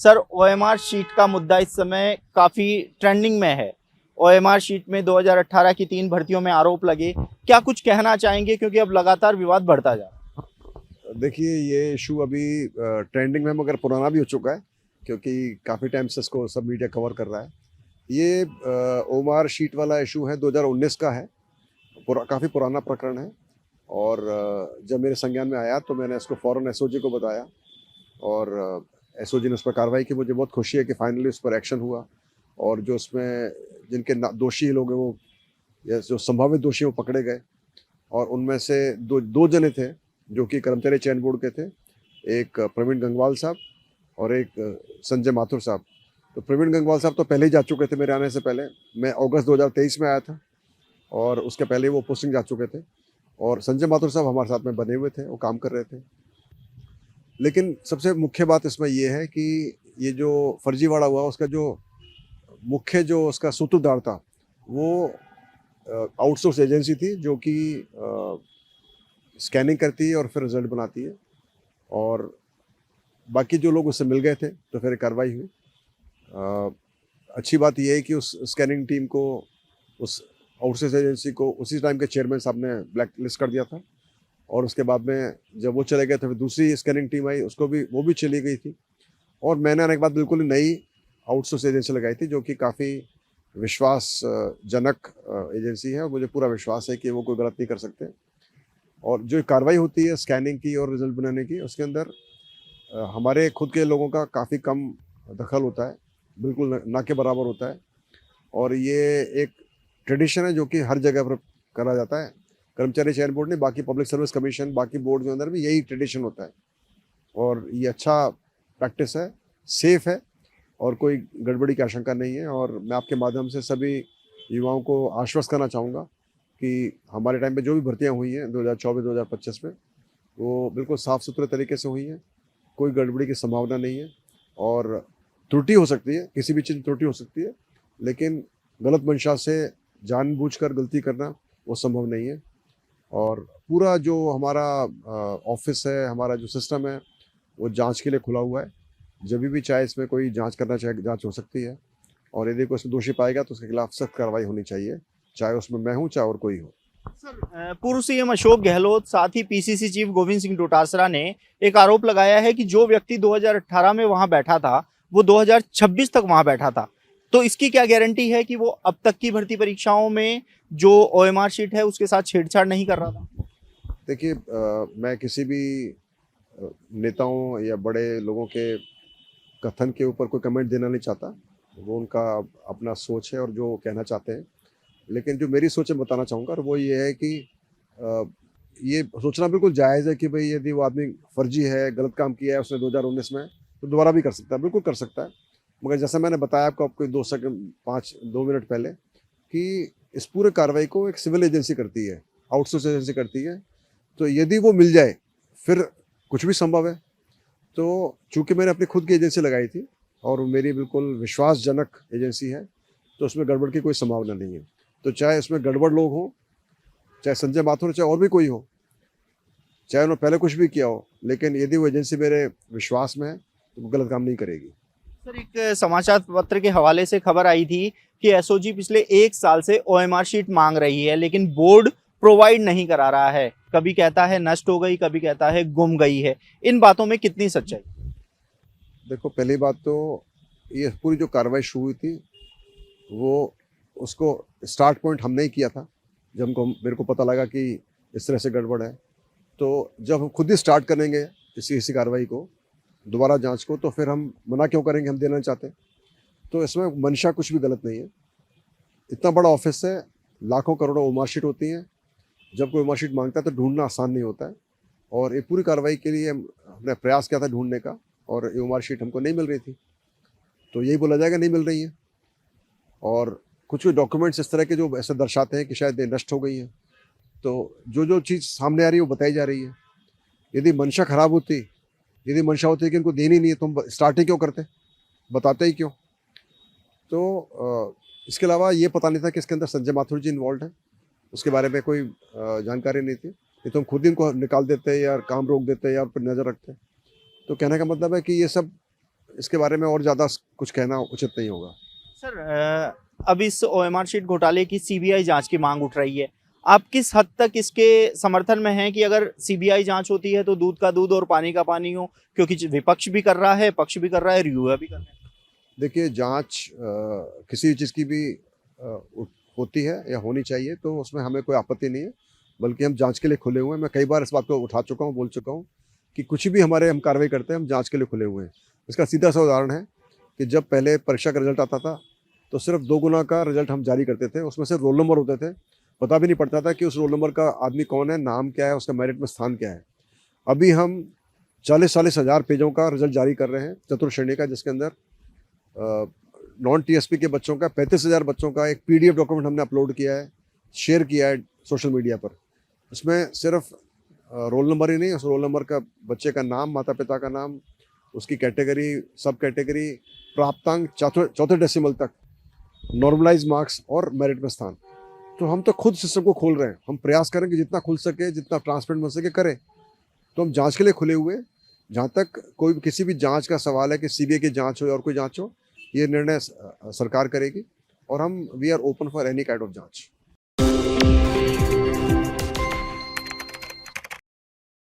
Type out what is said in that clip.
Sir, OMR sheet का मुद्दा इस समय काफी ट्रेंडिंग में है। ओएमआर शीट में 2018 की 3 भर्तियों में आरोप लगे। क्या कुछ कहना चाहेंगे, क्योंकि अब लगातार विवाद बढ़ता जा रहा है। देखिए, ये इशू अभी ट्रेंडिंग में मगर पुराना भी हो चुका है, क्योंकि काफ़ी टाइम से इसको सब मीडिया कवर कर रहा है। ये ओएमआर शीट वाला इशू है, 2019 का है। काफ़ी पुराना प्रकरण है। और जब मेरे संज्ञान में आया तो मैंने इसको फ़ौरन एसओजी को बताया, और एसओजी ने उस पर कार्रवाई की। मुझे बहुत खुशी है कि फाइनली उस पर एक्शन हुआ, और जो उसमें जिनके दोषी लोग हैं वो, या जो संभावित दोषी, वो पकड़े गए। और उनमें से दो जने थे जो कि कर्मचारी चयन बोर्ड के थे। एक प्रवीण गंगवाल साहब और एक संजय माथुर साहब। तो प्रवीण गंगवाल साहब तो पहले ही जा चुके थे मेरे आने से पहले। मैं अगस्त 2023 में आया था, और उसके पहले वो पोस्टिंग जा चुके थे। और संजय माथुर साहब हमारे साथ में बने हुए थे, वो काम कर रहे थे। लेकिन सबसे मुख्य बात इसमें ये है कि ये जो फर्जीवाड़ा हुआ, उसका जो मुख्य जो उसका सूत्रधार था, वो आउटसोर्स एजेंसी थी, जो कि स्कैनिंग करती है और फिर रिजल्ट बनाती है। और बाकी जो लोग उससे मिल गए थे, तो फिर कार्रवाई हुई। अच्छी बात यह है कि उस स्कैनिंग टीम को, उस आउटसोर्स एजेंसी को उसी टाइम के चेयरमैन साहब ने ब्लैक लिस्ट कर दिया था। और उसके बाद में जब वो चले गए तो फिर दूसरी स्कैनिंग टीम आई, वो भी चली गई थी। और मैंने आने के बाद बिल्कुल नई आउटसोर्स एजेंसी लगाई थी, जो कि काफ़ी विश्वासजनक एजेंसी है, और मुझे पूरा विश्वास है कि वो कोई गलत नहीं कर सकते। और जो कार्रवाई होती है स्कैनिंग की और रिजल्ट बनाने की, उसके अंदर हमारे खुद के लोगों का काफ़ी कम दखल होता है, बिल्कुल ना के बराबर होता है। और ये एक ट्रेडिशन है जो कि हर जगह पर करा जाता है। कर्मचारी चयन बोर्ड ने, बाकी पब्लिक सर्विस कमीशन, बाकी बोर्ड के अंदर भी यही ट्रेडिशन होता है। और ये अच्छा प्रैक्टिस है, सेफ है, और कोई गड़बड़ी की आशंका नहीं है। और मैं आपके माध्यम से सभी युवाओं को आश्वस्त करना चाहूँगा कि हमारे टाइम पे जो भी भर्तियाँ हुई हैं 2024-2025 में, वो बिल्कुल साफ़ सुथरे तरीके से हुई हैं। कोई गड़बड़ी की संभावना नहीं है। और त्रुटि हो सकती है, किसी भी चीज़ में त्रुटि हो सकती है, लेकिन गलत मंशा से जानबूझकर गलती करना वो संभव नहीं है। और पूरा जो हमारा ऑफिस है, हमारा जो सिस्टम है, वो जांच के लिए खुला हुआ है। जब भी चाहे इसमें कोई जांच करना चाहे, जांच हो सकती है। और यदि कोई इसमें दोषी पाएगा तो उसके खिलाफ सख्त कार्रवाई होनी चाहिए, चाहे उसमें मैं हूँ, चाहे और कोई हो। सर, पूर्व सीएम अशोक गहलोत, साथ ही पीसीसी चीफ गोविंद सिंह डोटासरा ने एक आरोप लगाया है कि जो व्यक्ति 2018 में वहां बैठा था, वो 2026 तक वहां बैठा था। तो इसकी क्या गारंटी है कि वो अब तक की भर्ती परीक्षाओं में जो ओएमआर शीट है उसके साथ छेड़छाड़ नहीं कर रहा था? देखिए, मैं किसी भी नेताओं या बड़े लोगों के कथन के ऊपर कोई कमेंट देना नहीं चाहता। वो उनका अपना सोच है और जो कहना चाहते हैं। लेकिन जो मेरी सोच है बताना चाहूँगा, और वो ये है कि अ, ये सोचना बिल्कुल जायज़ है कि भाई यदि वो आदमी फर्जी है, गलत काम किया है उसने 2019 में, तो दोबारा भी कर सकता है, बिल्कुल कर सकता है। मगर जैसा मैंने बताया आपको 2 सेकंड 2 मिनट पहले, कि इस पूरे कार्रवाई को एक सिविल एजेंसी करती है, आउटसोर्स एजेंसी करती है। तो यदि वो मिल जाए, फिर कुछ भी संभव है। तो चूँकि मैंने अपनी खुद की एजेंसी लगाई थी, और वो मेरी बिल्कुल विश्वासजनक एजेंसी है, तो उसमें गड़बड़ की कोई संभावना नहीं है। तो चाहे उसमें गड़बड़ लोग हों, चाहे संजय माथुर, चाहे और भी कोई हो, चाहे उन्होंने पहले कुछ भी किया हो, लेकिन यदि वो एजेंसी मेरे विश्वास में है, तो वो गलत काम नहीं करेगी। सर, एक समाचार पत्र के हवाले से खबर आई थी कि एसओजी पिछले 1 साल से ओएमआर शीट मांग रही है, लेकिन बोर्ड प्रोवाइड नहीं करा रहा है। कभी कहता है नष्ट हो गई, कभी कहता है गुम गई है। इन बातों में कितनी सच्चाई? देखो, पहली बात तो ये पूरी जो कार्रवाई शुरू हुई थी, वो उसको स्टार्ट पॉइंट हमने ही किया था। जब मेरे को पता लगा कि इस तरह से गड़बड़ है, तो जब हम खुद ही स्टार्ट करेंगे इसी कार्रवाई को, दोबारा जांच को, तो फिर हम मना क्यों करेंगे? हम देना चाहते हैं। तो इसमें मंशा कुछ भी गलत नहीं है। इतना बड़ा ऑफिस है, लाखों करोड़ों मार्कशीट होती हैं। जब कोई मार्कशीट मांगता है तो ढूंढना आसान नहीं होता है। और ये पूरी कार्रवाई के लिए हमने प्रयास किया था ढूंढने का, और ये मार्कशीट हमको नहीं मिल रही थी। तो यही बोला जाएगा, नहीं मिल रही है। और कुछ डॉक्यूमेंट्स इस तरह के जो ऐसे दर्शाते हैं कि शायद ये नष्ट हो गई हैं। तो जो चीज़ सामने आ रही है वो बताई जा रही है। यदि मंशा खराब होती, यदि मंशा होती कि इनको देनी नहीं है, तो हम स्टार्टिंग क्यों करते, बताते ही क्यों? तो इसके अलावा ये पता नहीं था कि इसके अंदर संजय माथुर जी इन्वॉल्व हैं। उसके बारे में कोई जानकारी नहीं थी। नहीं तो हम खुद ही इनको निकाल देते या काम रोक देते या उन पर नज़र रखते। तो कहने का मतलब है कि ये सब इसके बारे में और ज़्यादा कुछ कहना उचित नहीं होगा। सर अब इस ओएमआर शीट घोटाले की सीबीआई जांच की मांग उठ रही है। आप किस हद तक इसके समर्थन में हैं कि अगर सीबीआई जांच होती है तो दूध का दूध और पानी का पानी हो, क्योंकि विपक्ष भी कर रहा है, पक्ष भी कर रहा है, युवा भी कर रहा है। देखिए, जांच किसी भी चीज़ की भी होती है या होनी चाहिए, तो उसमें हमें कोई आपत्ति नहीं है, बल्कि हम जांच के लिए खुले हुए हैं। मैं कई बार इस बात को उठा चुका हूँ, बोल चुका हूँ कि कुछ भी हम कार्रवाई करते हैं, हम जांच के लिए खुले हुए हैं। इसका सीधा सा उदाहरण है कि जब पहले परीक्षा का रिजल्ट आता था तो सिर्फ 2 गुना का रिजल्ट हम जारी करते थे, उसमें से रोल नंबर होते थे, पता भी नहीं पड़ता था कि उस रोल नंबर का आदमी कौन है, नाम क्या है, उसका मेरिट में स्थान क्या है। अभी हम 40-40 हज़ार पेजों का रिजल्ट जारी कर रहे हैं चतुर्थ श्रेणी का, जिसके अंदर नॉन टीएसपी के बच्चों का 35,000 बच्चों का एक पीडीएफ डॉक्यूमेंट हमने अपलोड किया है, शेयर किया है सोशल मीडिया पर। उसमें सिर्फ रोल नंबर ही नहीं, उस रोल नंबर का बच्चे का नाम, माता पिता का नाम, उसकी कैटेगरी, सब कैटेगरी, प्राप्तांक, चौथे डेसिमल तक, नॉर्मलाइज मार्क्स और मेरिट में स्थान। तो हम तो खुद सिस्टम को खोल रहे हैं, हम प्रयास करें कि जितना खुल सके, जितना ट्रांसपेरेंट बन सके करें। तो हम जांच के लिए खुले हुए। जहाँ तक कोई किसी भी जांच का सवाल है कि सीबीआई की जांच हो या और कोई जांच हो, ये निर्णय सरकार करेगी, और हम we are open for any kind of जांच।